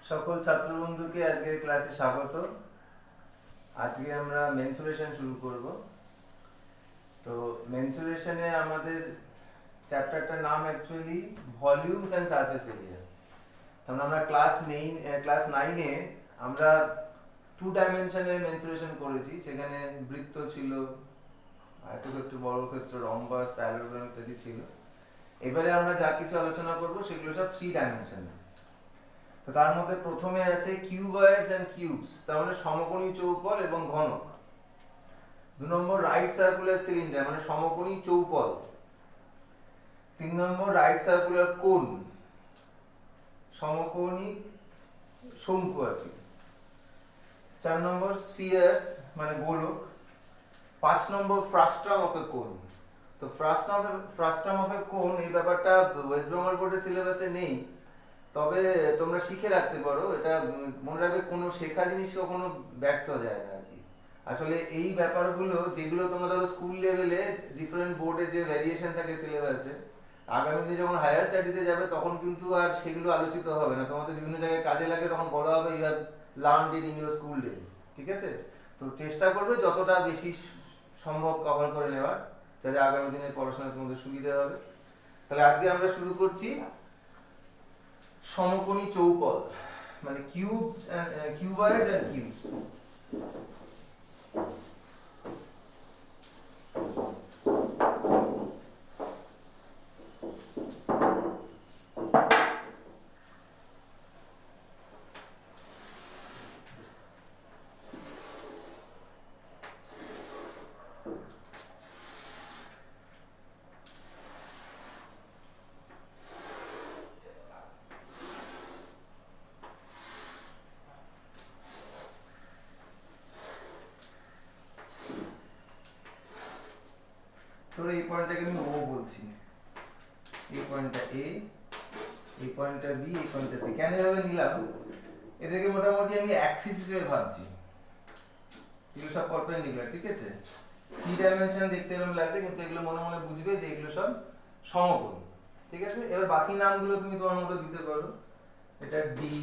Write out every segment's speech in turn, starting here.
সকল ছাত্র বন্ধুকে আজকের ক্লাসে স্বাগত। আজকে আমরা মেনসুরেশন শুরু করব। তো মেনসুরেশনে আমাদের চ্যাপ্টারটার নাম actually volumes and surface area. তাহলে আমরা ক্লাস 9-এ আমরা 2 ডাইমেনশনের মেনসুরেশন করেছি। সেখানে বৃত্ত ছিল, আয়তক্ষেত্র, বর্গক্ষেত্র, রম্বাস, প্যারাবোলা ইত্যাদি ছিল। এবারে আমরা যা কিছু আলোচনা করব সেগুলো সব 3 ডাইমেনশনে। তো তার মধ্যে প্রথমে আছে কিউবয়েডস এন্ড কিউবস, তার মানে সমকোণী চৌপল এবং ঘনক। 2 নম্বর রাইট সার্কুলার সিলিন্ডার, মানে সমকোণী চৌপল। 3 নম্বর রাইট সার্কুলার কোন, সমকোণী শঙ্কু আর কি। 4 নম্বর স্ফিয়ার্স, মানে গোলক। 5 নম্বর ফ্রাস্ট্রাম অফ এ কোন। তো ফ্রাস্ট্রাম অফ এ কোন এই ব্যাপারটা ওয়েস্ট বেঙ্গল বোর্ডের সিলেবাসে নেই, তবে তোমরা শিখে রাখতে পারো। এটা মনে রাখবে, কোনো শেখা জিনিস কখনো ব্যর্থ যায় না আর কি। আসলে এই ব্যাপারগুলো যেগুলো তোমরা ধরো স্কুল লেভেলে ডিফারেন্ট বোর্ডে যে ভ্যারিয়েশন থাকে সিলেবাসে, আগামী দিনে যখন হায়ার স্টাডিজে যাবে তখন কিন্তু আর সেগুলো আলোচিত হবে না। তোমাদের বিভিন্ন জায়গায় কাজে লাগে, তখন বলা হবে you have learned in your school days. ঠিক আছে? তো চেষ্টা করবে যতটা বেশি সম্ভব কভার করে নেওয়ার, যাতে আগামী দিনে পড়াশোনা তোমাদের সুবিধা হবে। তাহলে আজকে আমরা শুরু করছি সমকোণী চৌপল, মানে কিউবস এন্ড কিউবয়েডস এন্ড কিউবস। তো এই পয়েন্টটাকে আমি ও বলছি, এই পয়েন্টটা এ, এই পয়েন্টটা বি, এই পয়েন্টটা সি। কেন এভাবে নিলাম? এদেরকে মোটামুটি আমি অ্যাক্সিস হিসেবে ভাবছি। এগুলো সব পারপেন্ডিকুলার, ঠিক আছে? 3 ডাইমেনশন দেখতে এরকম লাগবে, কিন্তু এগুলো মনে মনে বুঝবে যে এগুলো সব সমকোণ। ঠিক আছে? এবার বাকি নামগুলো তুমি তোমার মতো দিতে পারো। এটা ডি,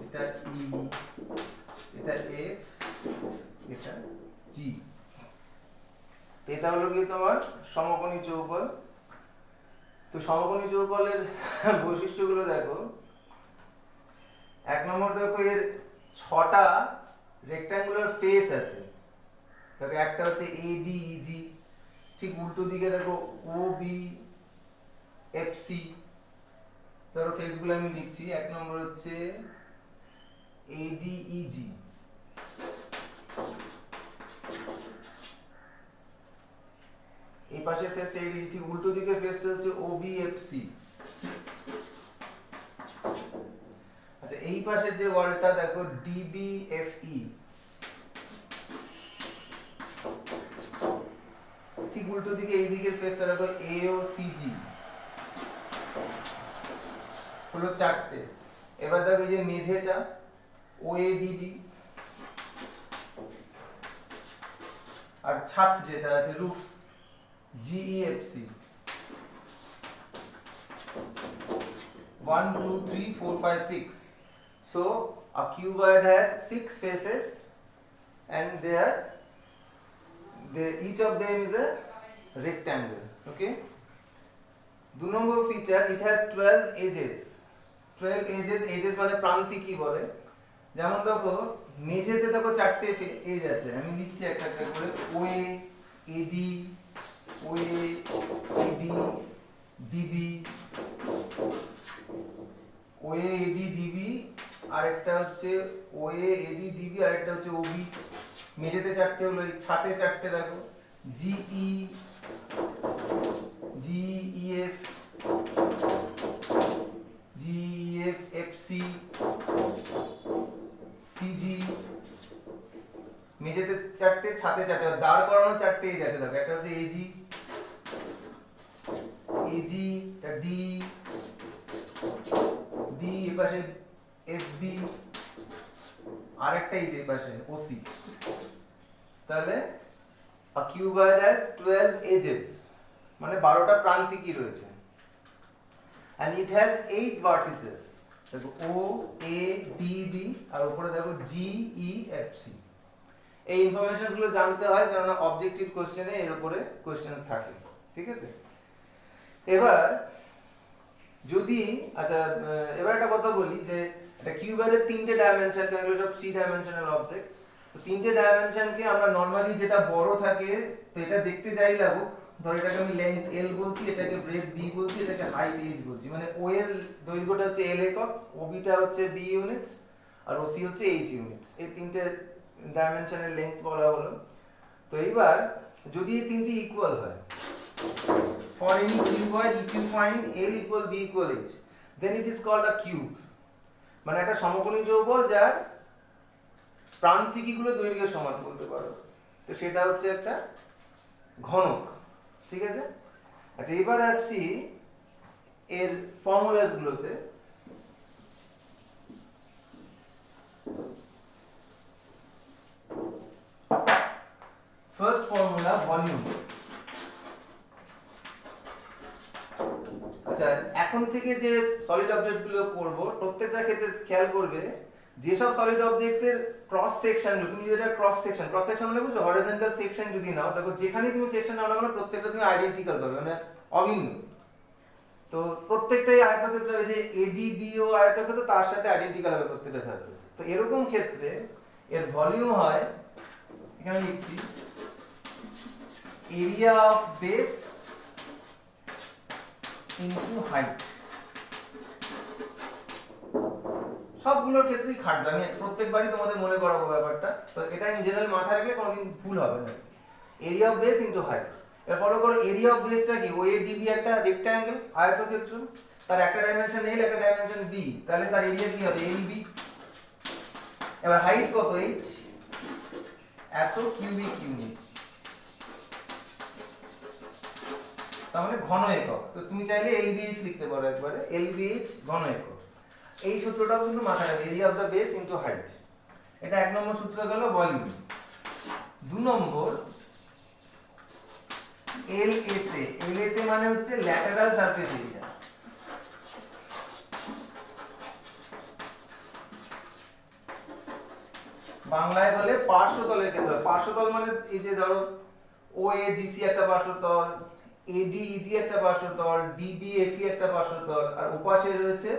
এটা ই, এটা এফ, এটা জি। এটা হলো কি তোমার সমকোণী চৌপল। তো সমকোণী চৌপলের বৈশিষ্ট্যগুলো দেখো। 1 নম্বর দেখো, এর 6টা রেক্ট্যাঙ্গুলার ফেস আছে। দেখো, একটা হচ্ছে এ ডি ই জি, ঠিক উল্টো দিকে দেখো ও বি এফ সি। ধরো ফেসগুলো আমি লিখছি। 1 নম্বর হচ্ছে এ ডি ই জি, এই পাশের ফেসটা এডি, ঠিক উল্টো দিকের ফেসটা হচ্ছে ওবিএফসি। আচ্ছা, এই পাশের যে ওয়ালটা দেখো ডিবিএফই, ঠিক উল্টো দিকে এই দিকের ফেসটা দেখো এওসিজি। হলো 4টে। এবার দেখো এই যে মেঝেটা ওএডিবি, আর ছাদ যেটা আছে roof জিইএফসি। 1 2 3 4 5 6. So a cuboid has 6 faces, and each of them is a rectangle. Okay. 2 number feature, it has 12 edges. 12 edges মানে প্রান্তিকী বলে। যেমন দেখো মেঝেতে দেখো 4টে এজ আছে, আমি লিখছি একটা একটা করে। ওএ, এডি, ওএ, এডি, ডিবি, ওএ, এডি, ডিবি, আর একটা হচ্ছে ওএ, এডি, ডিবি, আর একটা হচ্ছে ওবি। মেঝেতে 4টে হলো, এই ছাতে 4টে দেখো GE, GEF, GEF, FC, CG. মেঝেতে 4টে, ছাতে 4টে, দাঁড় করানো 4টে এজ আছে দেখো। একটা হচ্ছে এজি, এজি, এটা ডি, ডি এর পাশে এফবি, আরেকটা এই যে পাশে ওসি। তাহলে a cuboid has 12 edges, মানে 12টা প্রান্তিকী রয়েছে। and it has 8 vertices. দেখো ও এ ডি বি আর উপরে দেখো জি ই এফ সি। এই ইনফরমেশন গুলো জানতে হয় কারণ অবজেক্টিভ কোশ্চেনে এর উপরে কোশ্চেন থাকে, ঠিক আছে। এবার যদি আচ্ছা এবার একটা কথা বলি যে একটা কিউবের তিনটে ডাইমেনশন, কারণ এগুলো সব 3 ডাইমেনশনাল অবজেক্টস। তো তিনটে ডাইমেনশনকে আমরা নরমালি যেটা বড় থাকে তো এটা দেখতে যাই লাগুক, ধর এটাকে আমি লেন্থ এল বলছি, এটাকে ব্রেথ বি বলছি, এটাকে হাইট এইচ বলছি, মানে ও এর দৈর্ঘ্যটা হচ্ছে এল একক, ওবিটা হচ্ছে বি ইউনিটস আর ওসি হচ্ছে এইচ ইউনিটস। এই তিনটে ডাইমেনশনের লেন্থ বলা হলো। তো এইবার যদি এই তিনটি ইকুয়াল হয়, for any cuboid if you find L equal B equal H then it is called a cube, মানে একটা সমকোণী চৌবল যার প্রান্তিকগুলো দৈর্ঘ্যের সমান বলতে পারো, তো সেটা হচ্ছে একটা ঘনক, ঠিক আছে। আচ্ছা এবার আসছি এর ফর্মুলাস গুলোতে। First formula volume. আচ্ছা এখন থেকে যে সলিড অবজেক্টস গুলো করব প্রত্যেকটা ক্ষেত্রে খেয়াল করবে যেসব সলিড অবজেক্টস এর ক্রস সেকশন, তুমি যেটা ক্রস সেকশন মানে বুঝছো হরিজন্টাল সেকশন যদি নাও, দেখো যেখানে তুমি সেকশন নাও না কেন প্রত্যেকটা তুমি আইডেন্টিক্যাল পাবে, মানে অভিন্ন। তো প্রত্যেকটাই আয়তক্ষেত্র হবে, যে এডিবিও আয়তক্ষেত্র তার সাথে আইডেন্টিক্যাল হবে প্রত্যেকটা সারফেস। তো এরকম ক্ষেত্রে এর ভলিউম হয়, এখানে লিখছি area of base into height. সবগুলোর ক্ষেত্রেই খাটবে, আমি প্রত্যেকবারই তোমাদের মনে করাবো ব্যাপারটা, তো এটা ইন জেনারেল মাথায় রাখলে কোনোদিন ভুল হবে না। Area of base into height. এবার ফলো করো, এরিয়া অফ বেসটা কি, ও এ ডিবি একটা রেক্ট্যাঙ্গেল আয়তক্ষেত্র, তার একটা ডাইমেনশন এল একটা ডাইমেনশন বি, তাহলে তার এরিয়া কি হবে এল বি। এবার হাইট কত এইচ, এত কিউবিক ইউনিট, তার মানে ঘন একক। তো তুমি চাইলে এলবিএইচ লিখতে পারো একবারে, এলবিএইচ ঘন একক। এই সূত্রটাও কিন্তু মাথায় রাখবে, area of the base into height. এটা এক নম্বর সূত্র গেল ভলিউম। 2 নম্বর এলএসএ। এলএসএ মানে হচ্ছে ল্যাটারাল সারফেস এরিয়া। বাংলায় বলে পার্শ্বতলের ক্ষেত্রে। পার্শ্বতল মানে এই যে ধরো ও এ জিসি একটা পার্শ্বতল, এডি ইজি একটা পার্শ্বতল, ডিবি এফই একটা পার্শ্বতল, আর ওপাশে রয়েছে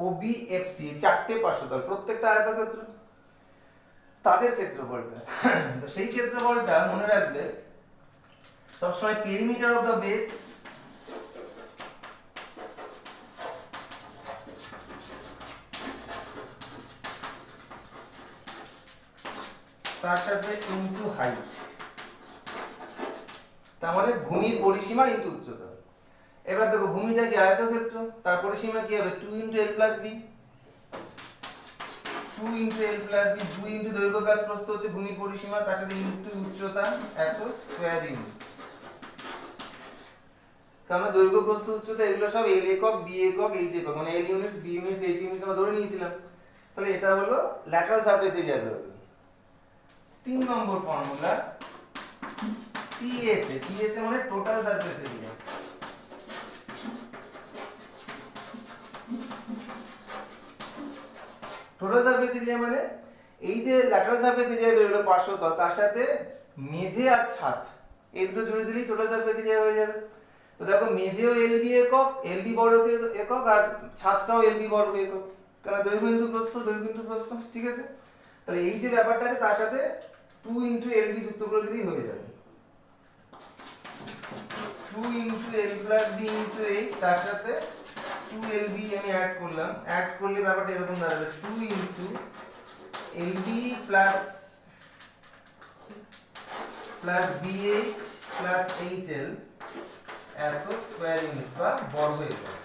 ওবি এফসি, চারটে পার্শ্বতল, প্রত্যেকটা আয়তক্ষেত্র, তাদের ক্ষেত্রফলটা। তো সেই ক্ষেত্রফলটা মনে রাখবে সবসময় পেরিমিটার অফ দ্য বেস তার সাথে ইনটু হাইট, তার মানে ভূমির পরিসীমা ইনটু উচ্চতা। এবার দেখো ভূমিটা কি আয়তক্ষেত্র, তার পরিসীমা কি হবে 2 into L plus B. 2 into L plus B, 2 into দৈর্ঘ্য প্লাস প্রস্থ হচ্ছে ভূমির পরিসীমা, তার সাথে ইনটু উচ্চতা এত স্কয়ার ইউনিট। কারণ দৈর্ঘ্য প্রস্থ উচ্চতা এগুলো সব এল একক বি একক এইচ একক, মানে L units B units H units আমরা ধরে নিয়েছিলাম। তাহলে এটা হলো ল্যাটারাল সারফেস এরিয়া বেরোবে। 3 নম্বর ফর্মুলা টিএসএ। টিএসএ মানে total surface area. Total surface area মানে এই যে ল্যাটারাল সারফেস এরিয়া বেরোলো পার্শ্বতল, তার সাথে মেঝে আর ছাদ এই দুটো জুড়ে দিলেই টোটাল সারফেস এরিয়া হয়ে যাবে। তো দেখো মেঝেও এলবি একক, এলবি বর্গ একক, আর ছাদটাও এলবি বর্গ একক, কারণ দৈর্ঘ্য ইনটু প্রস্থ, দৈর্ঘ্য ইনটু প্রস্থ, ঠিক আছে। তাহলে এই যে ব্যাপারটা আছে তার সাথে 2 ইনটু এলবি যুক্ত করে দিলেই হয়ে যাবে। 2 into L plus B into H, তার সাথে 2 এলবি আমি অ্যাড করলাম, অ্যাড করলে ব্যাপারটা এরকম দাঁড়াবে 2 into LB plus BH plus HL এত স্কয়ার ইউনিট বা বর্গ একক।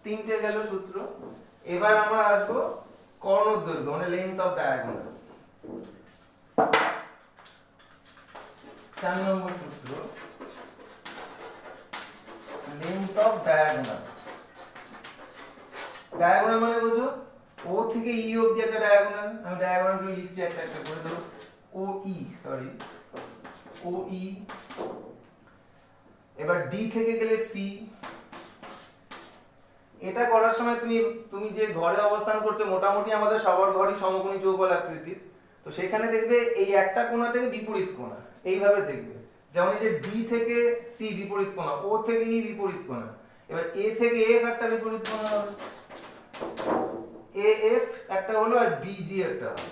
তিনটে গেল সূত্র। এবার আমরা আসবো কর্ণদৈর্ঘ্য মানে লেন্থ অফ ডায়াগোনাল। 4 নম্বর সূত্র লেন্থ অফ ডায়াগোনাল। ডায়াগোনাল মানে বুঝো ও থেকে ই অবধি একটা ডায়াগোনাল, আমি ডায়াগোনাল গুলো লিখছি একটা একটা করে। ধরো ও ই, সরি ও ই, এবার ডি থেকে গেলে সি, এটা করার সময় তুমি তুমি যে ঘরে অবস্থান করছো মোটামুটি আমাদের সবার ঘরই সমকোণী চৌকোণ আকৃতির, তো সেখানে দেখবে এই একটা কোণা থেকে বিপরীত কোণা এইভাবে দেখবে, যেমন এই যে ডি থেকে সি বিপরীত কোণা, ও থেকে ই বিপরীত কোণা, এবার এ থেকে এফ একটা বিপরীত কোণা হবে, এ এফ একটা হলো আর বিজি একটা হলো।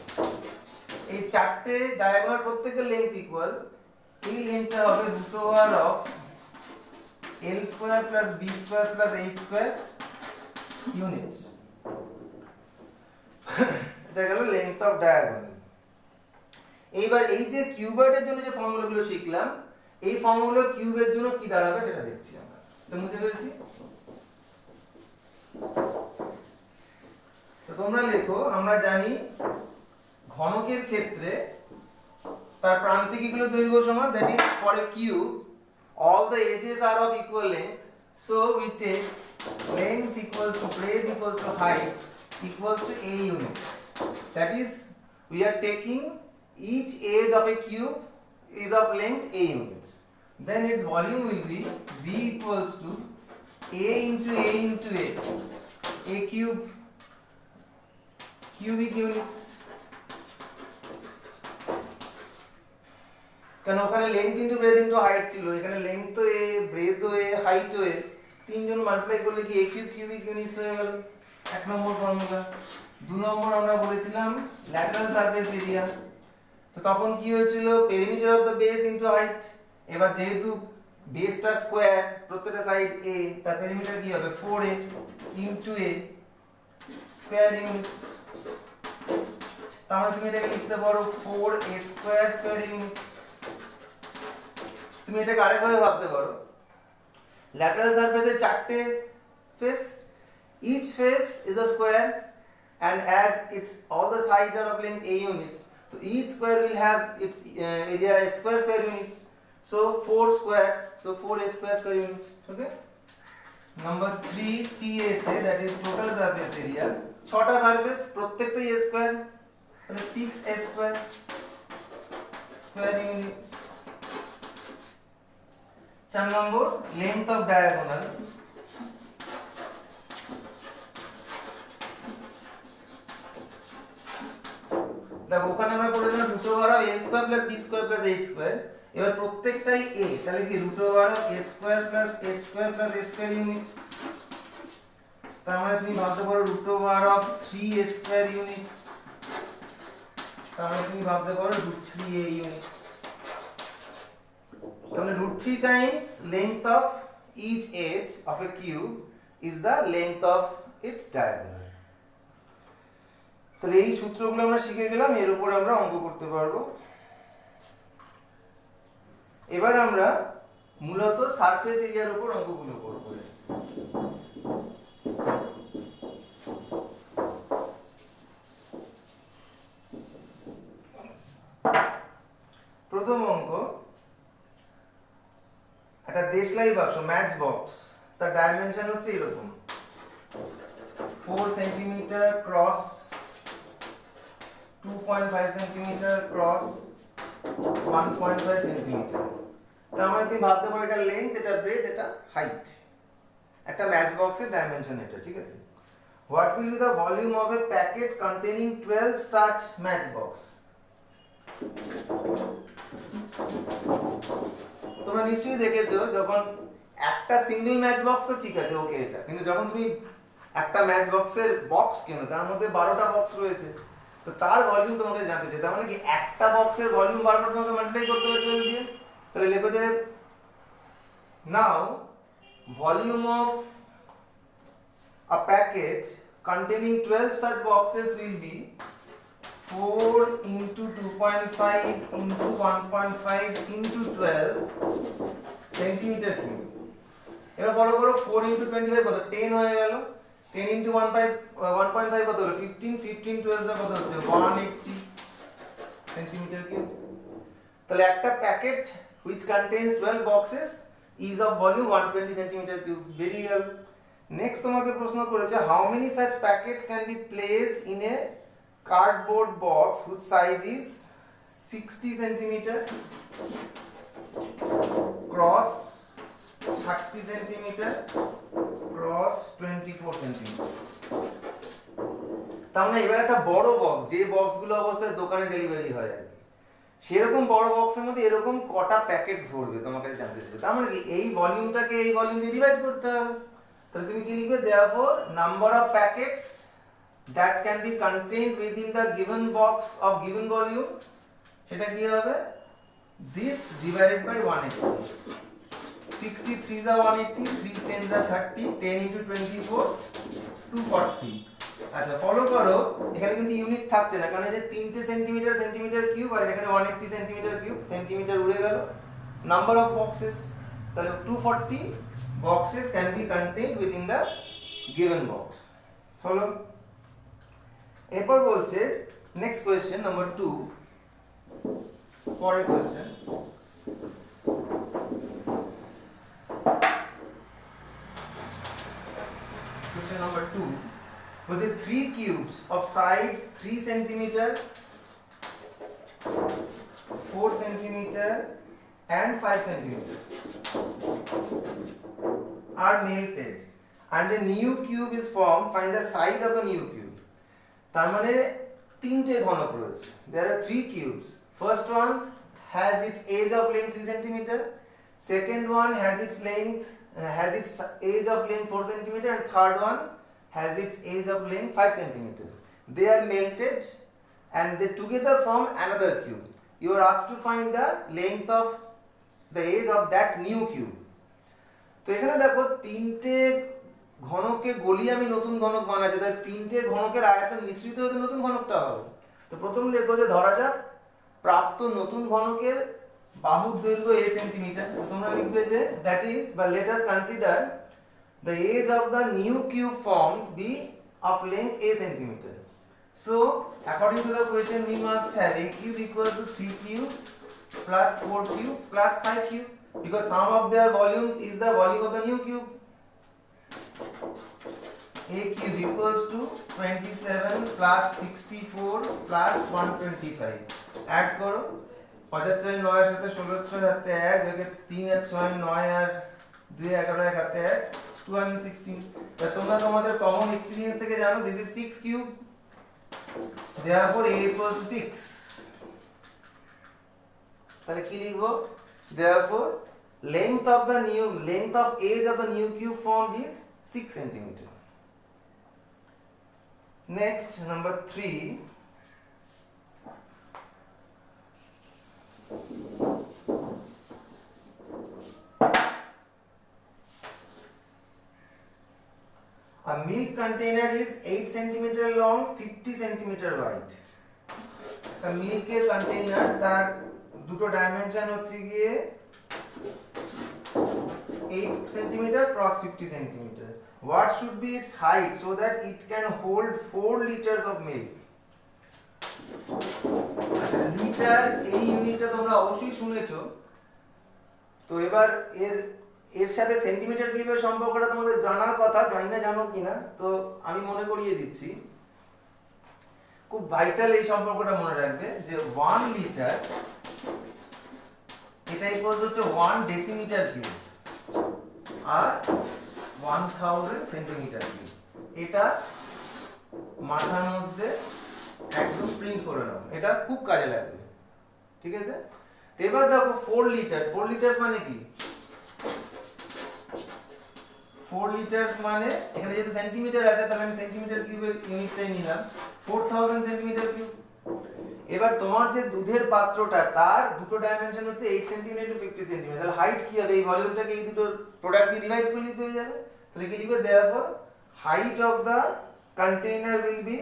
এই চারটে ডায়াগোনাল প্রত্যেকের লেন্থ ইকুয়াল, এই লেন্থটা হবে root over of L square plus B square plus H square units. এটা গেল লেন্থ অফ ডায়াগোনাল। এইবার এই যে কিউবয়েডের জন্য যে ফর্মুলাগুলো শিখলাম, এই ফর্মুলা কিউবের জন্য কি দাঁড়াবে সেটা দেখছি আমরা। তো বুঝতে পেরেছি? তো তোমরা লেখো, আমরা জানি ঘনকের ক্ষেত্রে তার প্রান্তিকগুলো দৈর্ঘ্য সমান, that is for a cube all the edges are of equal length, so we take length equals to breadth equals to height equals to a units. That is, we are taking each edge of a cube is of length a units. Then its volume will be v equals to a into a into a cube, cubic units. কারণ ওখানে length into breadth into height ছিল, এখানে length তো এ, breadth ও এ, height ও এ, তিনজন multiply করলে কি এ cube cubic units হয়ে গেল, এক নম্বর ফর্মুলা। দু নম্বর আমরা বলেছিলাম ল্যাটারাল সারফেস এরিয়া, তো তখন কি হয়েছিল, perimeter of the base into height. এবার যেহেতু বেসটা স্কয়ার, প্রত্যেকটা সাইড এ, তার পেরিমিটার কি হবে 4a into a square units. তাহলে তুমি এটাকে লিখতে পারো 4a স্কয়ার স্কয়ার ইউনিটস। তুমি এটাকে আরেকভাবে ভাবতে পারো, ল্যাটারাল সারফেসের চারটে face, each face is a square and as its all the sides are of length a units, so each square will have its area as square square units, so 4 squares, so 4a square square units. Okay, number 3 TSA, that is total surface area, ছটা surface প্রত্যেকটা a square, তাহলে 6a square square units. 4 number length of diagonal, দেখো ওখানে আমরা পড়েছিলাম root over of L square plus B square plus H square, এবার প্রত্যেকটাই a, তাহলে কি root over of a square plus a square plus a square units. তার মানে তুমি ভাবতে পারো root over of 3a square units, তার মানে তুমি ভাবতে পারো রুট 3a ইউনিটস। তাহলে root 3 times length of each edge of a cube is the length of its diagonal. তাহলে এই সূত্রগুলো আমরা শিখে গেলাম, এর উপর আমরা অঙ্ক করতে পারবো। এবার আমরা মূলত সারফেস এরিয়ার উপর অঙ্কগুলো করব। প্রথম অঙ্ক, একটা দেশলাই বাক্স ম্যাচ বক্স, তার ডাইমেনশন হচ্ছে এরকম 4 centimetre cross 2.5 centimetre cross 1.5 centimetre. তার মানে তুমি ভাবতে পারো এটা লেন্থ, এটা ব্রেথ, এটা হাইট, একটা ম্যাচ বক্সের ডাইমেনশন এটা, ঠিক আছে। What will be the volume of A packet containing 12 such match box. তোমরা নিশ্চয়ই দেখেছো যখন একটা সিঙ্গেল ম্যাচ বক্স তো ঠিক আছে, ওকে এটা, কিন্তু যখন তুমি একটা ম্যাচ বক্সের বক্স কেন, তার মধ্যে 12টা বক্স রয়েছে, তো তার ভলিউম তোমাকে জানতে চাই। তার মানে কি একটা বক্সের ভলিউম বারবার তোমাকে মাল্টিপ্লাই করতে হবে 12 দিয়ে। তাহলে লেখো যে now volume of a packet containing 12 such boxes will be 4 into 2.5 into 1.5 into 12 centimetre cube. এবার ফলো করো 4 into 25 কত, 10 হয়ে গেল, 10 into 1.5 কত হলো 15, 15 12 কত হচ্ছে 180 সেন্টিমিটার কিউব। তাহলে একটা packet which contains 12 boxes is of volume 120 centimeter cube, বেরিয়ে গেল। নেক্সট তোমাকে প্রশ্ন করেছে how many such packets can be placed in a cardboard box whose size is 60 centimeter cross 30 centimeter cross 24 centimetre. তার মানে এবার একটা বড় বক্স, যে বক্সগুলো অবস্থায় দোকানে ডেলিভারি হয় আর কি, সেরকম বড় বক্সের মধ্যে এরকম কটা প্যাকেট ধরবে তোমাকে জানতে চাইবে। তার মানে কি এই ভলিউমটাকে এই ভলিউম দিয়ে ডিভাইড করতে হবে। তাহলে তুমি কি লিখবে, therefore number of packets that can be contained within the given box of given volume, সেটা কি হবে, this divided by 180, 63 is 180, 3 10 is 30, 10 into 24 240। আচ্ছা ফলো করো, এখানে কিন্তু ইউনিট থাকছে না, কারণ এই যে 3টে সেন্টিমিটার সেন্টিমিটার কিউব আর এখানে 180 সেন্টিমিটার কিউব, সেন্টিমিটার উড়ে গেল। নাম্বার অফ বক্সেস, তাহলে 240 boxes can be contained within the given box। হলো। এরপর বলছে নেক্সট কোয়েশ্চেন নাম্বার 2, পরের কোয়েশ্চেন, question number 2 বলছে 3 cubes of sides 3 centimeter, 4 centimeter and 5 centimeter are melted and a new cube is formed, find the side of the new cube। তার মানে তিনটে ঘনক রয়েছে, there are 3 cubes, first one has its edge of length 3 centimeter, second one has its length has its edge of length 4 centimeter, and third one has its edge of length 5 centimeter। They are melted and they together form another cube। You are asked to find the length of the edge of that new cube। তো এখানে দেখো তিনটে ঘনককে গলিয়ে আমি নতুন ঘনক বানাচ্ছি, তাহলে তিনটে ঘনকের আয়তন মিশ্রিত হতে নতুন ঘনকটা হবে। তো প্রথম লিখবো যে ধরা যাক প্রাপ্ত নতুন ঘনকের বাহুর দৈর্ঘ্য a সেন্টিমিটার। তোমরা লিখবে যে that is, but let us consider the edge of the new cube formed be of length a centimeter। So according to the question we must have a cube equal to 3 cube plus 4 cube plus 5 cube, because sum of their volumes is the volume of the new cube। a cube equals to 27 plus 64 plus 125। add করো, 5 আর 4 9 এর সাথে 16 6 হাতে 1, দেখে 3 আর 6 9 আর 2 11 এক হাতে 1 216। তাহলে তোমরা তোমাদের কমন এক্সপেরিয়েন্স থেকে জানো this is 6 cube, therefore a equals to 6। তাহলে কি লিখবো, therefore length of edge of the new cube formed is 6 centimeter। Next number 3, a milk container is 8 centimeter long, 50 centimeter wide। a milk এর container, তার দুটো dimension হচ্ছে গিয়ে 8 centimeter cross 50 centimeter। what should be its height so that it can hold 4 liters of milk। Litre এই ইউনিটটা তোমরা অবশ্যই শুনেছো। তো এবার এর সাথে সেন্টিমিটার কিউবের সম্পর্কটা তোমাদের জানার কথা, জানি না জানো কিনা, তো আমি মনে করিয়ে দিচ্ছি। খুব ভাইটাল এই সম্পর্কটা মনে রাখবে যে 1 লিটার এটা ইকুয়ালস হচ্ছে 1 ডেসিমিটার কিউব আর 1000 সেন্টিমিটার কিউব। এটা মাথার মধ্যে একদম প্রিন্ট করে নাও, এটা খুব কাজে লাগবে, ঠিক আছে। এবার দেখো 4 লিটার মানে কি, 4 লিটার মানে এখানে যেহেতু সেন্টিমিটার আছে তাহলে আমি সেন্টিমিটার কিউবের ইউনিটটাই নিলাম, 4000 সেন্টিমিটার কিউব। এবার তোমার যে দুধের পাত্রটা তার দুটো ডাইমেনশন হচ্ছে 8 সেন্টিমিটার টু 50 সেন্টিমিটার, তাহলে হাইট কি হবে, এই ভলিউমটাকে এই দুটো প্রোডাক্ট দিয়ে ডিভাইড করলে পেয়ে যাবে। তাহলে কি লিখবে, therefore height of the container will be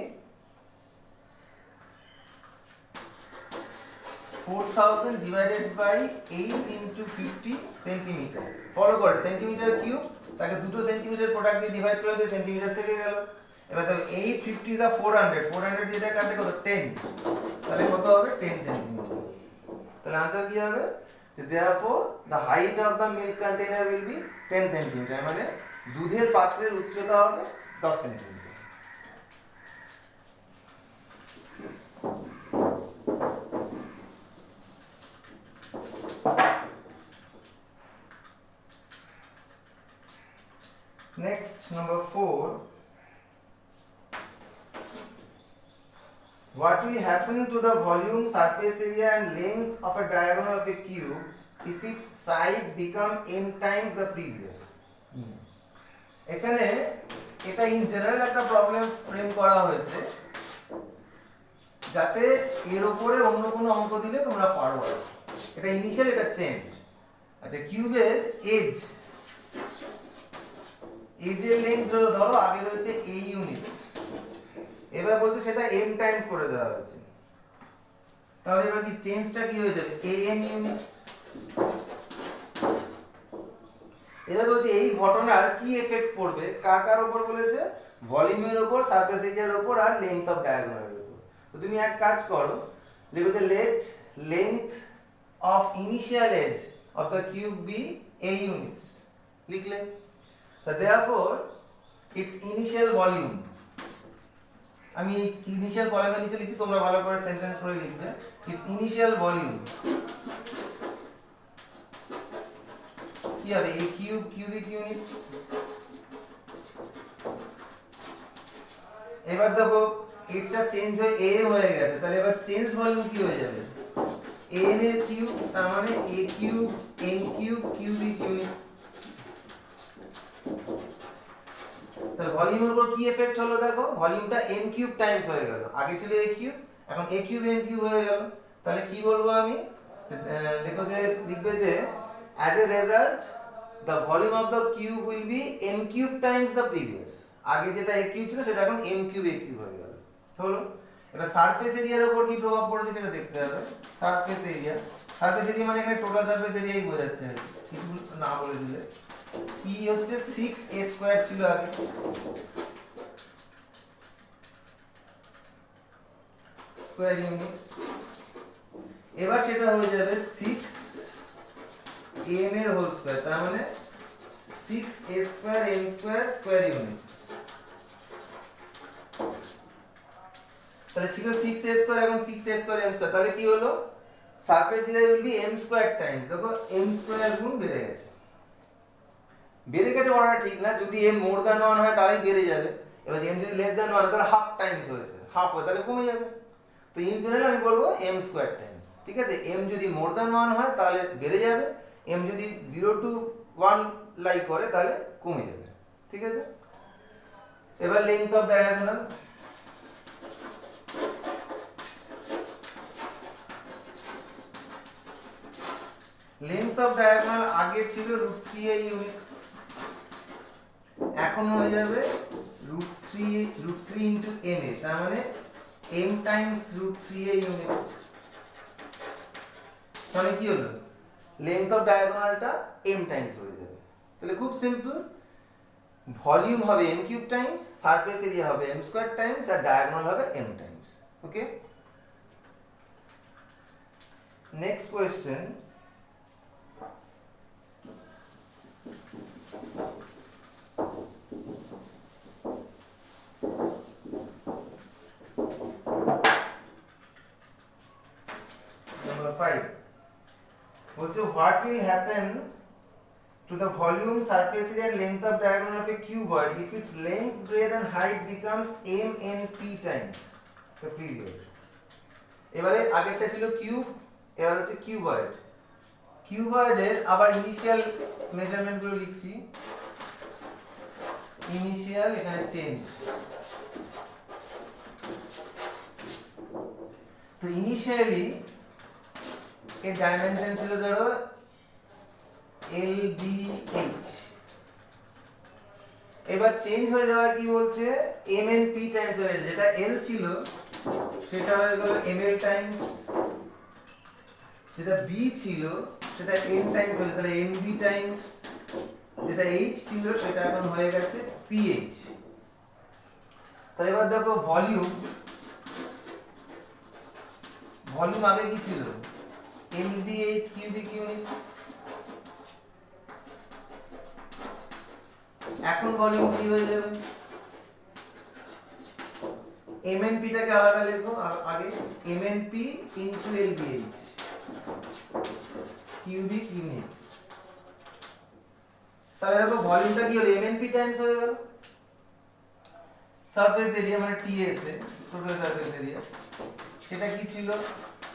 4000 divided by 8 into 50 centimetre. Follow করো, সেন্টিমিটার কিউব তাকে দুটো সেন্টিমিটার প্রোডাক্ট দিয়ে ডিভাইড করলে সেন্টিমিটার থেকে গেল। এবার দেখো 8 50 দা 400 যেটা কাটে কত 10, তাহলে কত হবে 10 সেন্টিমিটার। তাহলে आंसर কি হবে, যে therefore the height of the milk container will be 10 centimetre, মানে দুধের পাত্রের উচ্চতা হবে 10 centimetre. Next, number 4. What will happen to the volume, surface area and length of a diagonal of a cube if its side become n times the previous? এখানে এটা in general একটা problem frame করা হয়েছে যাতে এর উপরে অন্য কোনো অঙ্ক দিলে তোমরা পারো। এটা ইনিশিয়াল, এটা চেঞ্জ। আচ্ছা, কিউবের এজের লেন্থ ধরো আগে রয়েছে a ইউনিট, এবার বলছে সেটা n টাইমস করে দেওয়া হয়েছে, তাহলে এবার কি চেঞ্জটা কি হয়ে যাবে am ইউনিট। এবার বলছে এই ঘটনার কি এফেক্ট পড়বে কার কার উপর বলেছে, ভলিউমের উপর, সারফেস এরিয়ার উপর আর লেন্থ অফ ডায়াগোনালের উপর। তো তুমি এক কাজ করো, লিখো যে let length of initial edge of the cube be a units, লিখলে। So therefore its initial volume, আমি ইনিশিয়াল কলামের নিচে লিখছি, তোমরা ভালো করে সেন্টেন্স করে লিখবে। its initial volume কি হবে, a কিউব কিউবিক ইউনিট। এবার দেখো এক্সটা চেঞ্জ হয়ে a হয়ে গেছে, তাহলে এবার চেঞ্জ ভলিউম কি হয়ে যাবে, a এর কিউব, তার মানে a cube n cube cubic unit. তাহলে ভলিউমের উপর কি এফেক্ট হলো, দেখো ভলিউমটা n কিউব টাইমস হয়ে গেল, আগে ছিল a কিউব, এখন a কিউব n কিউব হয়ে গেল। তাহলে কি বলবো আমি, লিখো যে, লিখবে যে as a result the volume of the cube will be n cube Times the previous, আগে যেটা a কিউব ছিল সেটা এখন n কিউব a কিউব হয়ে গেল। হলো। এবার সারফেস এরিয়ার উপর কি প্রভাব পড়েছে সেটা দেখতে হবে। সারফেস এরিয়া মানে এখানে টোটাল সারফেস এরিয়াই বোঝাচ্ছে, কিছু না বলে দিলে। কি হচ্ছে 6a স্কয়ার ছিল আগে, স্কয়ার ইউনিট, এবার সেটা হয়ে যাবে 6m এর হোল স্কয়ার, তার মানে 6a square m square square unit. তাহলে ছিল 6a স্কয়ার, এখন 6a স্কয়ার m স্কয়ার, তাহলে কি হলো, surface area will be m square Times, দেখো m স্কয়ার গুণ বেড়ে গেছে। বেড়ে গেছে বলাটা ঠিক না, যদি m মোর দ্যান 1 হয় তাহলে বেড়ে যাবে, এবার m যদি লেস দ্যান 1 তাহলে হাফ টাইমস হয়েছে, হাফ হয় তাহলে কমে যাবে। তো ইন জেনারেল আমি বলবো m স্কয়ার টাইমস, ঠিক আছে। m যদি মোর দ্যান 1 হয় তাহলে বেড়ে যাবে, m যদি 0 to 1 লাই করে তাহলে কমে যাবে, ঠিক আছে। এবার length off diagonal, length off diagonal আগে ছিল √3a ইউনিট, এখন হয়ে যাবে √3 ইনটু m a, তার মানে m টাইমস √3a ইউনিট। তাহলে কি হলো, লেন্থ অফ ডায়াগোনালটা m টাইমস হয়ে যাবে। তাহলে খুব সিম্পল, ভলিউম হবে m cube Times, surface area হবে m স্কয়ার টাইমস আর ডায়াগোনাল হবে m টাইমস। ওকে, নেক্সট কোয়েশ্চেন। Number 5 বলছে what will happen to the volume, surface area and length of diagonal of a cuboid if its length greater than height becomes mnp times the previous। এবারে আগেরটা ছিল cube, এবার হচ্ছে cuboid. কিউবয়েডের আবার initial measurement গুলো লিখছি, initial এখানে change. তো ইনিশিয়ালি এর ডাইমেনশন ছিল ধরো LBH, এবার চেঞ্জ হয়ে যাওয়া কি বলছে MNP টাইমস হয়ে যাবে, যেটা L ছিল সেটা হয়ে গেল ML টাইমস, যেটা B ছিল সেটা N টাইমস হয়ে, তাহলে MB টাইমস, যেটা H ছিল সেটা এখন হয়ে গেছে PH। তাহলে এবার দেখো ভলিউম, ভলিউম আগে কি ছিল LBH কিউবিক ইউনিট, এখন ভলিউম কি হয়ে যাবে, MNP টাকে আলাদা লিখো আগে, MNP into LBH cubic unit. তাহলে দেখো ভলিউমটা কি হলো এমএনপি টাইমস হয়ে গেল সারফেস এরিয়া মানে টিএসএ টোটাল সারফেস এরিয়া সেটা কি ছিল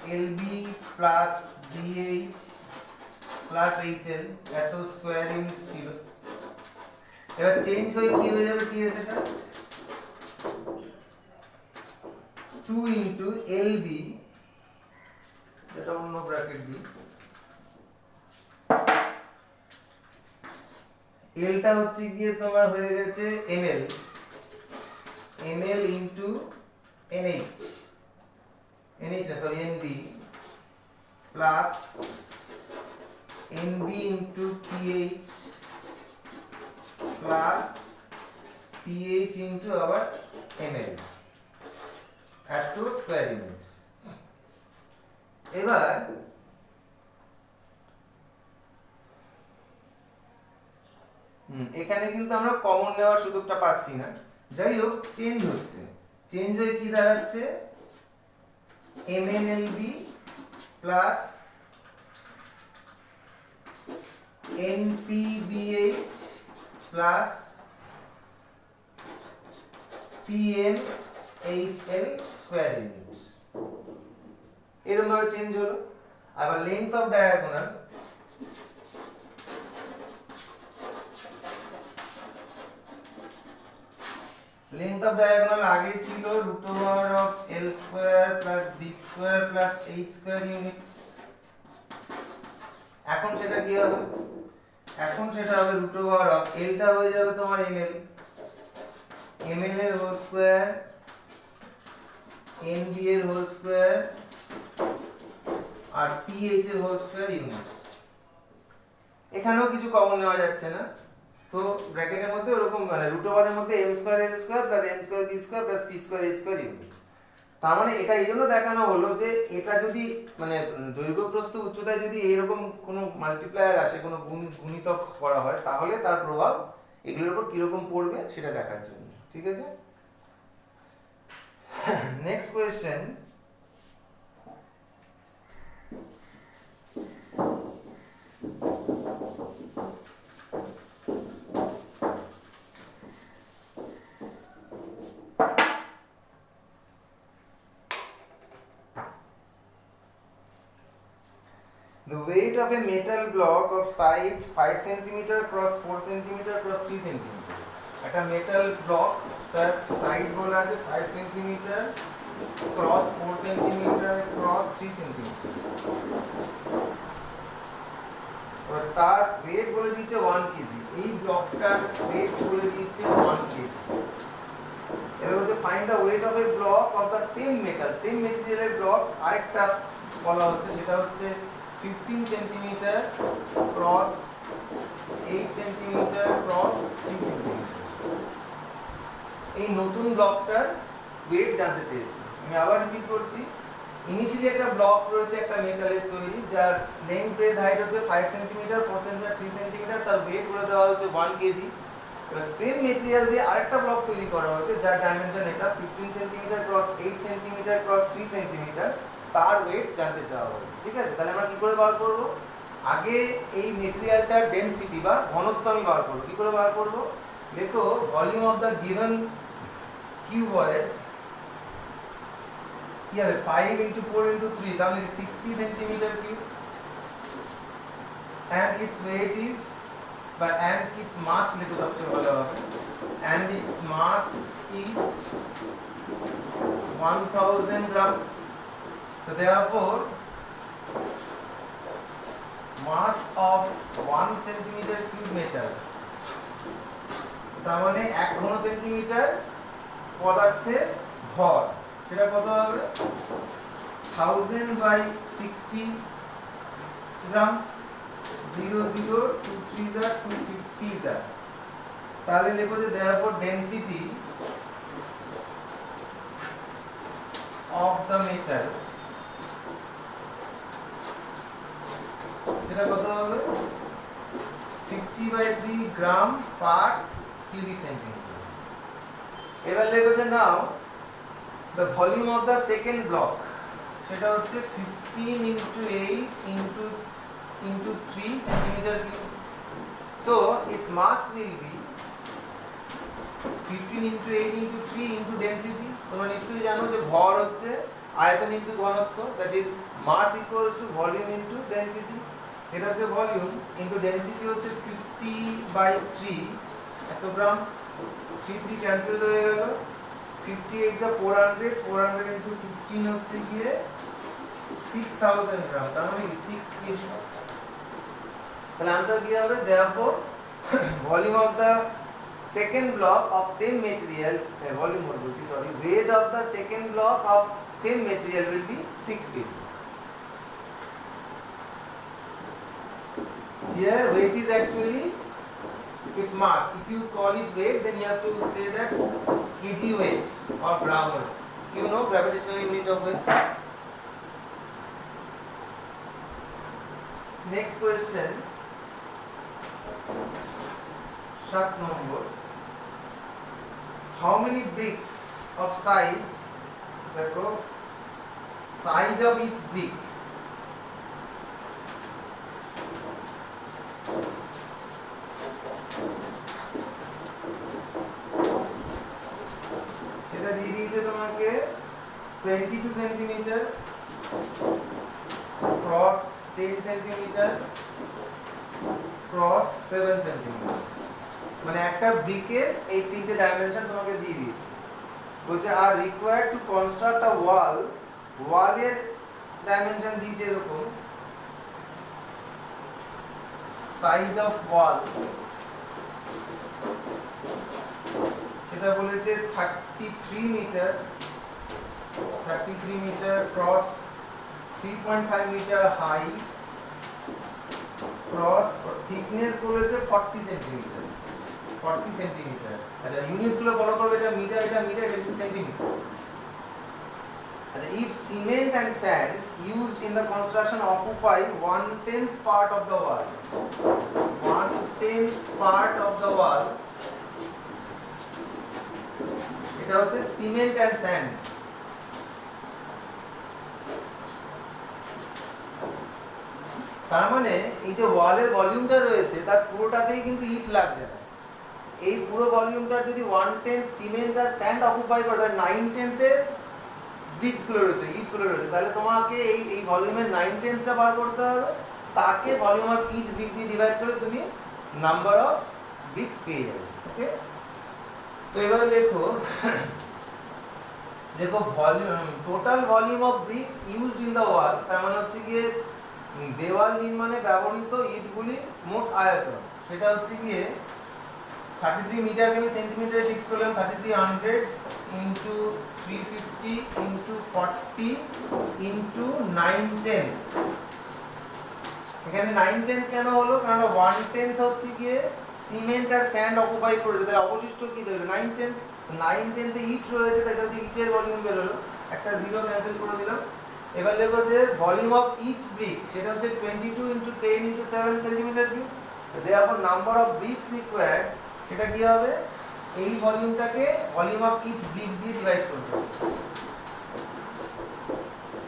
LB plus DH plus HL এত স্কয়ার ইউনিট ছিল এবার চেঞ্জ হয়ে কি হয়ে যাবে টিএসএ টা 2 ইনটু এলবি যেটা অন্য ব্র্যাকেট দি এলটা হচ্ছে গিয়ে তোমার হয়ে গেছে ML into NH sorry NB plus NB into pH plus pH into আবার এমএল এত স্কয়ার ইউনিটস এবার এখানে কিন্তু আমরা কমন নেওয়ার সুযোগটা পাচ্ছি না যাই হোক চেঞ্জ হচ্ছে চেঞ্জ হয়ে কি দাঁড়াচ্ছে এমএনএলবি প্লাস এনপিবিএইচ প্লাস পিএমএইচএল স্কয়ার ইউনিটস এরকম ভাবে চেঞ্জ হলো আবার length off diagonal length of diagonal আগে ছিল root over of l square plus b square plus h square units এখন সেটা কি হবে এখন সেটা হবে root over of l টা হয়ে যাবে তোমার ml এর হোল স্কয়ার nb এর হোল স্কয়ার আর ph এর হোল স্কয়ার ইউনিটস এখানেও কিছু কমন নেওয়া যাচ্ছে না তো ব্র্যাকেটের মধ্যে ওরকম মানে রুট ওভারের মধ্যে m square l square plus n square b square plus p square h square unit তার মানে এটা এই জন্য দেখানো হলো যে এটা যদি মানে দৈর্ঘ্য প্রস্থ উচ্চতায় যদি এরকম কোনো মাল্টিপ্লায়ার আসে কোনো গুণিতক করা হয় তাহলে তার প্রভাব এগুলোর উপর কিরকম পড়বে সেটা দেখার জন্য ঠিক আছে next question The weight of a metal block of size 5 cm cross 4 cm cross 3 cm. একটা metal block তার size বলা আছে 5 cm cross 4 cm cross 3 cm. और তার weight বলে দিয়েছে 1 kg. এই ব্লকটার weight বলে দিয়েছে 1 kg. এবার বলছে find the weight of a block of the same metal, same material এর block আরেকটা বলা হচ্ছে সেটা হচ্ছে 15 cm cross 8 cm cross 3 cm এই নতুন ব্লকটার ওয়েট জানতে চেয়েছি আমি আবার রিপিট করছি ইনিশিয়ালি একটা ব্লক রয়েছে একটা মেটালের তৈরি যার লেন্থ ব্রেথ হাইট হচ্ছে 5 cm 4 cm 3 cm তার ওয়েট বলে দেওয়া হচ্ছে 1 kg এবার সেম ম্যাটেরিয়াল দিয়ে আরেকটা ব্লক তৈরি করা হয়েছে যার ডাইমেনশন এটা 15 cm cross 8 cm cross 3 cm তার ওয়েট জানতে চাওয়া হবে ঠিক আছে তাহলে আমরা কি করে বার করব আগে এই ম্যাটেরিয়ালটার ডেনসিটি বা ঘনত্ব আমি বার করব কি করে বার করব দেখো volume of the given cuboid কি হবে 5 into 4 into 3 তাহলে 60 cm cube and its weight is and its mass লিখো সবচেয়ে ভালো হবে and its mass is 1000 gram. So therefore, mass of 1 centimeter cube metal. তার মানে 1 ঘন সেন্টিমিটার পদার্থের ভর সেটা কত হবে 1000 by 60 গ্রাম 00233 তাহলে লিখো যে therefore density of the metal সেটা কত হবে 50 by 3 gram per cubic centimeter এবার লেখো যে নাও the volume of the second block সেটা হচ্ছে 15 into 8 into 3 centimeter cube So its mass will be 15 into 8 into 3 into density. তোমরা নিশ্চয়ই জানো যে ভর হচ্ছে আয়তন ইনটু ঘনত্ব, that is mass equals to volume into density. এটা হচ্ছে ভলিউম ইনটু ডেনসিটি হচ্ছে 50/3 এত গ্রাম। 3 ক্যান্সেল হয়ে গেল। 58 যা 400, 400 ইনটু 15 হচ্ছে গিয়ে 6000 গ্রাম, তার মানে 6 কেজি। তাহলে आंसर কি হবে? therefore volume of the second block of same material, volume বলছি sorry, weight of the second block of same material will be 6 kg. Here weight is actually its mass. If you call it weight, then you have to say that kg weight or gram weight. You know gravitational unit of weight. Next question, 7 number. How many bricks of size, देखो size of each brick সেটা দিয়ে দিয়েছে তোমাকে 22 centimetre cross 10 centimetre cross 7 centimetre, মানে একটা ব্রিকের এই তিনটে dimension তোমাকে দিয়ে দিয়েছে। বলছে আর রিকোয়ার্ড টু কনস্ট্রাক্ট আ ওয়াল, ওয়ালের ডাইমেনশন দিয়েছে এরকম, সাইজ অফ ওয়াল সেটা বলেছে 33 metre, 33 metre cross 3.5 metre high cross, thickness বলেছে 40 সেন্টিমিটার, 40 সেন্টিমিটার। আচ্ছা ইউনিটস গুলো ফলো করবে, এটা মিটার, এটা মিটার, এটা সেন্টিমিটার। আচ্ছা if cement and sand used in the construction occupy 1/10 part of the wall, 1/10 part of the wall, এটা হচ্ছে সিমেন্ট এন্ড স্যান্ড। তার মানে এই যে ওয়ালের ভলিউমটা রয়েছে তার পুরোটাতেই কিন্তু ইট লাগছে না। এই পুরো ভলিউমটা যদি 1/10 সিমেন্ট আর স্যান্ড অকুপাই করে, তাহলে 9/10 এর ব্রিক্স গুলো রয়েছে, ইট গুলো রয়েছে, তাহলে তোমাকে এই ভলিউমের 9/10টা বার করতে হবে, তাকে ভলিউম অফ ইচ ব্রিক দিয়ে ডিভাইড করে তুমি নাম্বার অফ ব্রিক্স পেয়ে যাবে। ওকে, তো এবার লেখো volume, total volume of bricks used in the wall, তার মানে হচ্ছে গিয়ে দেওয়াল নির্মাণে ব্যবহৃত ইটগুলি মোট আয়তন, সেটা হচ্ছে গিয়ে 33 মিটারকে আমি সেন্টিমিটারে শিফট করলাম, 3300 ইন্টু 350 ইন্টু 40 ইন্টু 9/10। এখানে 9/10 কেন হলো? কারণ 1/10 হচ্ছে গিয়ে সিমেন্ট আর স্যান্ড অকুপাই করেছে, তাহলে অবশিষ্ট কি রইলো? 9/10। 9/10 এ ইট রয়েছে, তাহলে হচ্ছে ইটের ভলিউম বেরোলো, একটা জিরো ক্যান্সেল করে দিলাম। এবার লেখো যে ভলিউম অফ ইচ ব্রিক, সেটা হচ্ছে 22 into 10 into 7 centimetre cube. Therefore number of bricks required, সেটা কি হবে? এই ভলিউমটাকে ভলিউম অফ ইচ ব্রিক দিয়ে ডিভাইড করতে হবে।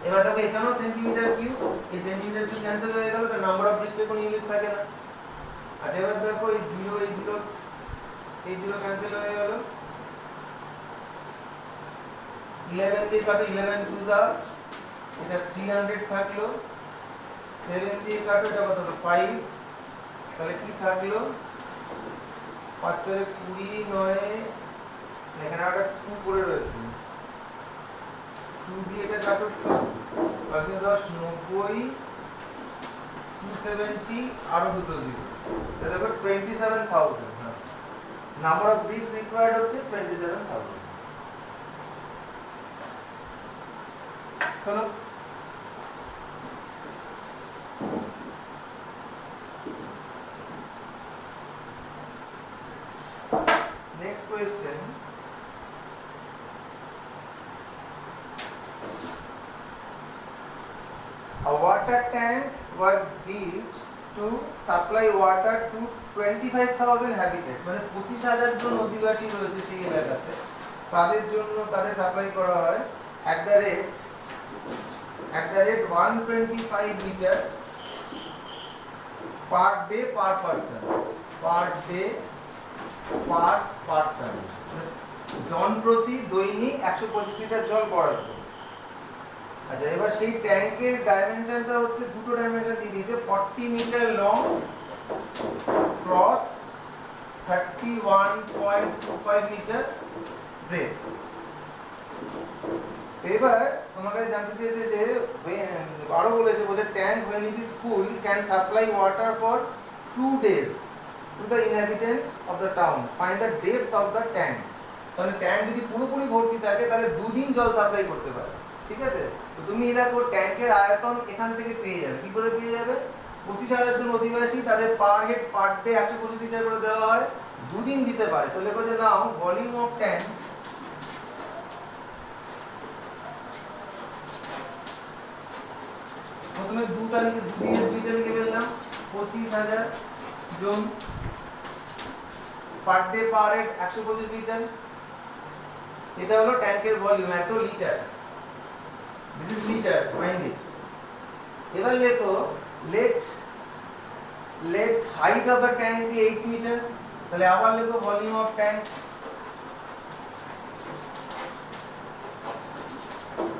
এবার দেখো এখানেও সেন্টিমিটার কিউব, এই সেন্টিমিটার কিউব ক্যান্সেল হয়ে গেল, তার নাম্বার অফ ব্রিক্সের কোনো ইউনিট থাকে না। আচ্ছা এবার দেখো এই জিরো ক্যান্সেল হয়ে গেল, 11 দিয়ে কাটো, 11 2 যা, এটা 300 থাকলো, 7 দিয়ে কাটো, এটা কত হলো? 5, তাহলে কি থাকলো? 5 4 20, 9, এখানে একটা 2 পড়ে রয়েছে, 2 দিয়ে এটা কাটো, 5 10 90, 270 আরো দুটো জিরো, তাহলে দেখো 27000। হ্যাঁ, নাম্বার অফ ব্রিক্স রিকোয়ার্ড হচ্ছে 27000। চলো next question, a water tank was built to supply water to 25,000 habitats, মানে 25,000 জন অধিবাসী রয়েছে সেই এলাকাতে, তাদের জন্য তাদের সাপ্লাই করা হয় at the rate 125 liter per day per person। Per day per person, জন প্রতি দৈনিক 125 লিটার জল বরাদ্দ। আচ্ছা, এবার সেই ট্যাঙ্কের ডাইমেনশনটা হচ্ছে দুটো ডাইমেনশন দিয়ে দিয়েছে, 40 metre long cross 31.25 metre breadth. এবার তোমাকে জানতে চেয়েছে যে আরো বলেছে বলে tank when it is full can supply water for 2 days to the inhabitants of the town, find the depth of the tank। তাহলে ট্যাঙ্ক যদি পুরোপুরি ভর্তি থাকে তাহলে 2 দিন জল সাপ্লাই করতে পারে, ঠিক আছে? তো তুমি দেখো ট্যাঙ্কের আয়তন এখান থেকে পেয়ে যাবে। কি করে পেয়ে যাবে? 25,000 জন অধিবাসী, তাদের per head per day 125 litre করে দেওয়া হয়, 2 দিন দিতে পারে। তো লেখো যে নাও ভলিউম অফ ট্যাঙ্ক প্রথমে দুটা লিখে ফেললাম, 25,000 জন, per day per head 125 litre, এটা হলো ট্যাঙ্কের ভলিউম, এত litre. This is litre, mind it. এবার লেখো let height of the tank be 8 metre. তাহলে আবার লেখো ভলিউম অফ ট্যাঙ্ক,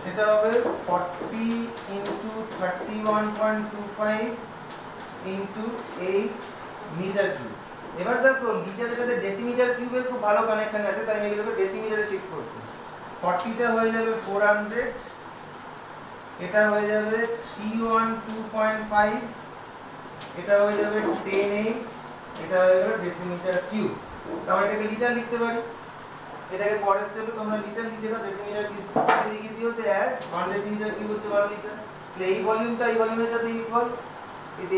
সেটা হবে 40 into 31.25 into 8 মিটার কিউব। এবার দেখো লিটারের সাথে ডেসিমিটার কিউবের খুব ভালো কানেকশন আছে, তাই আমি এগুলোকে ডেসিমিটারে শিফট করছি। 40 তে হয়ে যাবে 400, এটা হয়ে যাবে 312.5, এটা হয়ে যাবে 10h, এটা হয়ে যাবে ডেসিমিটার কিউব। তাহলে এটাকে লিটার লিখতে পারি, এটাকে পরের স্টেপে তোমরা লিটার লিখে দাও, ডেসিমিটার কিউব পাশে লিখে দিও যে অ্যাজ 1 ডেসিমিটার কিউব হচ্ছে 1 লিটার। তাহলে এই ভলিউমটা এই ভলিউমের সাথে ইকুয়াল,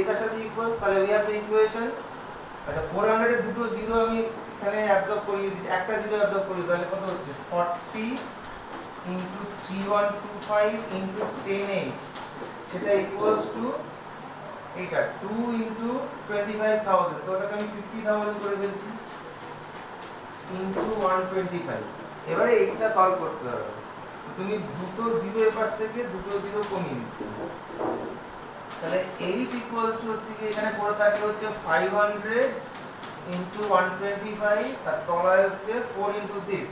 এটার সাথে ইকুয়াল, তাহলে উই হ্যাভ দ্য ইকুয়েশন। আচ্ছা, 400 এর দুটো জিরো আমি এখানে অ্যাবজর্ব করিয়ে দিই, একটা জিরো অ্যাবজর্ব করিয়ে, তাহলে কত হচ্ছে 40 into 3125 into 10h, সেটা ইকুয়ালস টু এইটা 2 into 25,000, তো ওটাকে আমি 50,000 করে ফেলছি into 125। এবারে এইটা সলভ করতে হবে। তুমি দুটো জিরো এর পাশ থেকে দুটো জিরো কমিয়ে দিচ্ছ, তাহলে h ইকুয়ালস টু হচ্ছে কি এখানে পড়ে থাকে হচ্ছে 500 into 125, আর তলায় হচ্ছে 4 into this,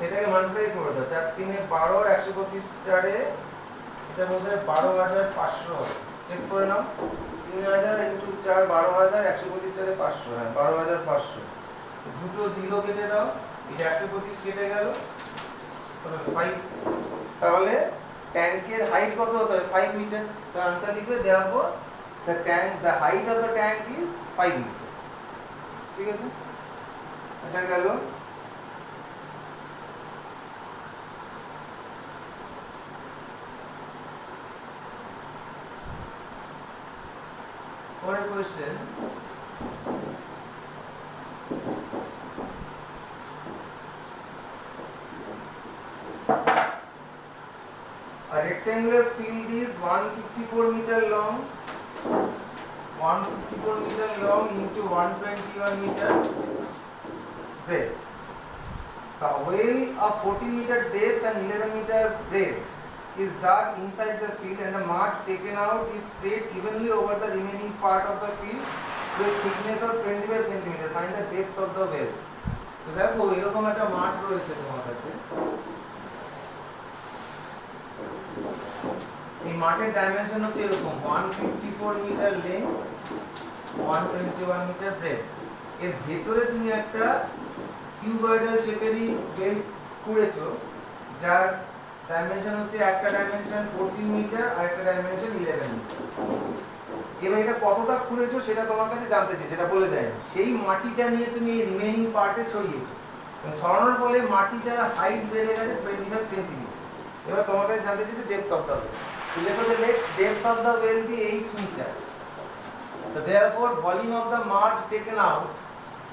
এটাকে মাল্টিপ্লাই করে দাও, 4 3 12 আর 125 4 এটার মধ্যে 12,500 হবে। চেক করে নাও, 3000 into 4 12,000, 125 4 500, হ্যাঁ 12,500। দুটো জিরো কেটে দাও, এই 125 কেটে গেল, 5। তাহলে ট্যাঙ্কের হাইট কত হতে হবে? 5 মিটার। তো आंसर লিখবে therefore the height of the tank is 5 metre. ঠিক আছে, এটা গেল। পরের question, a rectangular field is 154 meter long, 154 meter long into 121 meter breadth. The well of 14 meter depth and 11 meter breadth is dug inside the field and the mud taken out is spread evenly over the remaining part of the field with thickness of 25 cm. Find the depth of the well. তো দেখো এরকম একটা মাঠ রয়েছে তোমার কাছে, এই মাঠের ডাইমেনশন হচ্ছে এরকম 154 মিটার লেন্থ, 121 মিটার ব্রেথ। এর ভেতরে তুমি একটা কিউবয়েডাল শেপেরই ওয়েল কুড়েছো, যার ডাইমেনশন হচ্ছে একটা ডাইমেনশন 14 মিটার আর একটা ডাইমেনশন 11 মিটার। এবার এটা কতটা খুঁড়েছো সেটা তোমার কাছে জানতে চাই, সেটা বলে দেয়। সেই মাটিটা নিয়ে তুমি এই রিমেইনিং পার্টে ছড়িয়েছো, ছড়ানোর ফলে মাটিটা হাইট বেড়ে গেছে 25 সেন্টিমিটার। এবার তোমার কাছে জানতে চাই যে ডেপথ অফ দ্য ওয়েল। লেখো যে let depth of the well be 8 meter. So therefore volume of the mud taken out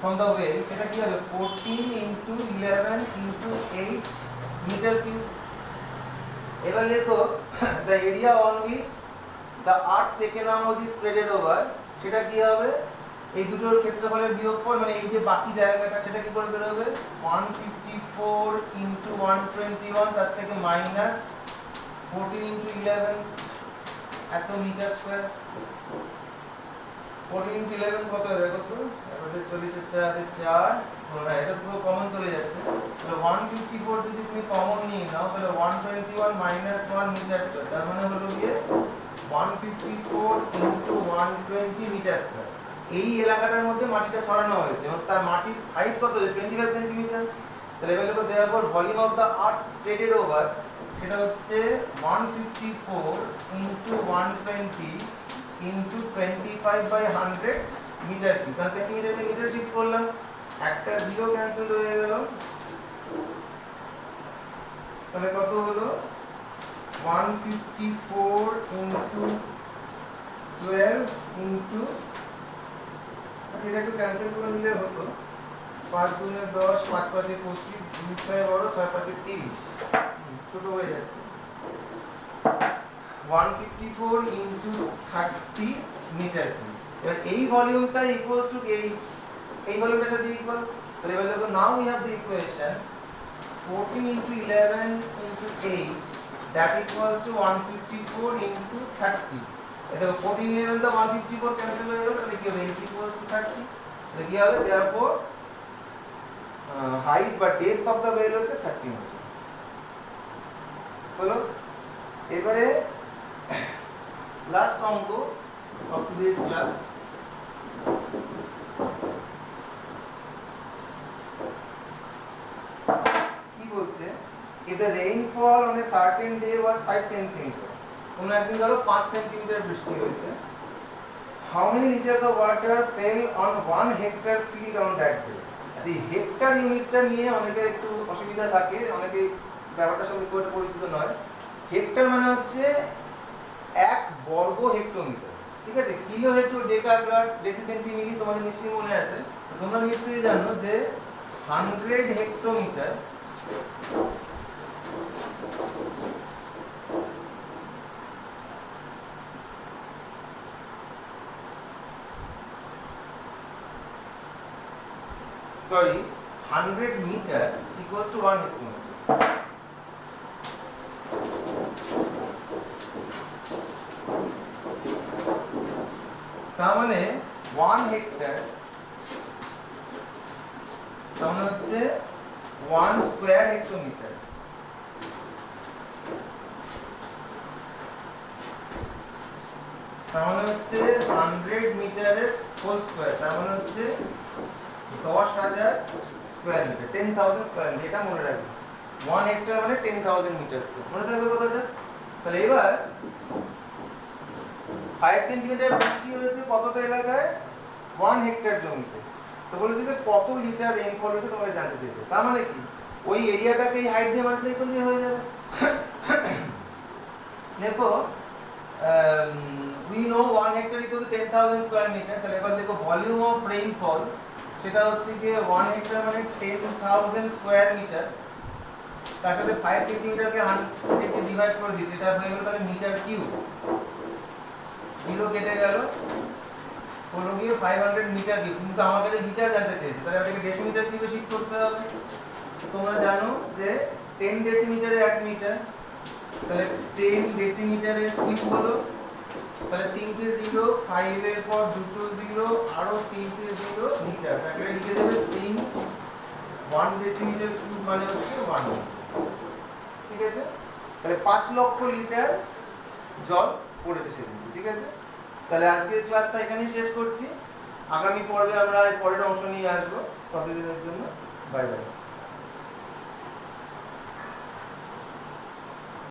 from the well, সেটা কি হবে 14 into 11 into 8 meter cube। এবার লেখো the area on which the earth taken out is spreaded over, সেটা কি হবে এই দুটোর ক্ষেত্রফলের বিয়োগফল, মানে এই যে বাকি জায়গাটা সেটা কি করে বের হবে 154 into 121, তার থেকে মাইনাস 14 into 11 এত মিটার স্কয়ার। 14 into 11 কত হয় দেখো তো? আমাদের 40 এর 4 এর 4, হ্যাঁ এটা পুরো কমন চলে যাচ্ছে। তাহলে 154 যদি তুমি কমন নিয়ে নাও তাহলে 121 minus 1 মিটার স্কয়ার, তার মানে হলো গিয়ে 154 into 120 মিটার স্কয়ার। এই এলাকাটার মধ্যে মাটিটা ছড়ানো হয়েছে এবং তার মাটির হাইট কত হচ্ছে 25 সেন্টিমিটার। তাহলে এবার দেখো দেওয়ার পর volume of the earth spreaded over, সেটা হচ্ছে 154 into 120 into 25 by 100 metre cube. কারণ সেন্টিমিটারকে মিটার শিফট করলাম, একটা জিরো ক্যান্সেল হয়ে গেল। তাহলে কত হলো 154 into 12 into, আচ্ছা এটা একটু ক্যান্সেল করে নিলে হতো, 5 গুণে 10, 5 5 এ 25, 2 6 বড়, 6 5 এ 30, ছোট হয়ে যাচ্ছে। 154 into 30 মিটার কিউব। এবার এই ভলিউমটা ইকুয়ালস টু এই ভলিউমটার সাথে ইকুয়াল। তাহলে এবার দেখো now we have the equation 14 into 11 into 8 that equals to 154 into 30। এই দেখো 14 11 তো 154 ক্যান্সেল হয়ে গেল, তাহলে কি হবে h equals to 30। তাহলে কি হবে therefore height বা depth of the well হচ্ছে 30 মিটার। হলো। এবারে লাস্ট অঙ্ক of today's class, কি বলছে, if the rainfall on a certain day was 5 centimeter, কোন একদিন ধরো 5 সেন্টিমিটার বৃষ্টি হয়েছে, how many liters of water fell on 1 hectare field on that day? আচ্ছা এই হেক্টর ইউনিটটা নিয়ে অনেকের একটু অসুবিধা থাকে, অনেকে ব্যাপারটার সাথে খুব একটা পরিচিত নয়। হেক্টর মানে হচ্ছে 1 বর্গ হেক্টোমিটার, ঠিক আছে? কিলো হেক্টর, ডেকাগ্রাড, ডেসি সেন্টিমিলি তোমাদের নিশ্চয়ই মনে আছে। তোমরা নিশ্চয়ই জানো যে 100 hectometre sorry 100 meter equals to 1 hectometer। তার মানে 1 হেক্টর তার মানে হচ্ছে 1 স্কয়ার হেক্টোমিটার। তার মানে হচ্ছে 100 মিটারের হোল স্কয়ার, তার মানে হচ্ছে 10,000 স্কয়ার মিটার, 10,000 স্কয়ার মিটার। এটা মনে রাখবে, 1 হেক্টর মানে 10,000 মিটার স্কয়ার, মনে থাকবে কথাটা। তাহলে এবার 5 সেন্টিমিটার বৃষ্টি হয়েছে কতটা এলাকায়, 1 হেক্টর জমিতে। তো বলেছে যে কত লিটার রেইনফল হয়েছে তোমরা জানতে চেয়েছো। তার মানে কি ওই এরিয়াটাকে এই হাইট দিয়ে মাল্টিপ্লাই করলে হয়ে যাবে। দেখো we know 1 hectare equals to 10,000 square meter। তাহলে এবার দেখো ভলিউম অফ রেইনফল, সেটা হচ্ছে কি 1 হেক্টর মানে 10,000 স্কয়ার মিটার, তার সাথে 5 সেন্টিমিটারকে 100 দিয়ে ডিভাইড করে দিই, সেটা হয়ে গেল তাহলে মিটার কিউব। 0 কেটে গেল, হলো গিয়ে 500 মিটার কিউব। কিন্তু আমার কাছে মিটার জানতে চেয়েছে, তাহলে এটাকে ডেসিমিটার কিউবে শিফট করতে হবে। তোমরা জানো যে 10 ডেসিমিটারে 1 মিটার, তাহলে 10 ডেসিমিটারের কিউব হলো, তাহলে 3টে 0, 5 এর পর 2টো 0, আরো 3টে 0 মিটার। তাহলে লিখে দেবে সিন্স 1 ডেসিমিটার কিউব মানে হচ্ছে 1 মিটার, ঠিক আছে? তাহলে 5 লক্ষ লিটার জল পড়েছে সেদিন, ঠিক আছে? তাহলে আজকের ক্লাসটা এখানেই শেষ করছি। আগামী পর্বে আমরা পরের অংশ নিয়ে আসবো। ততদিনের জন্য বাই বাই।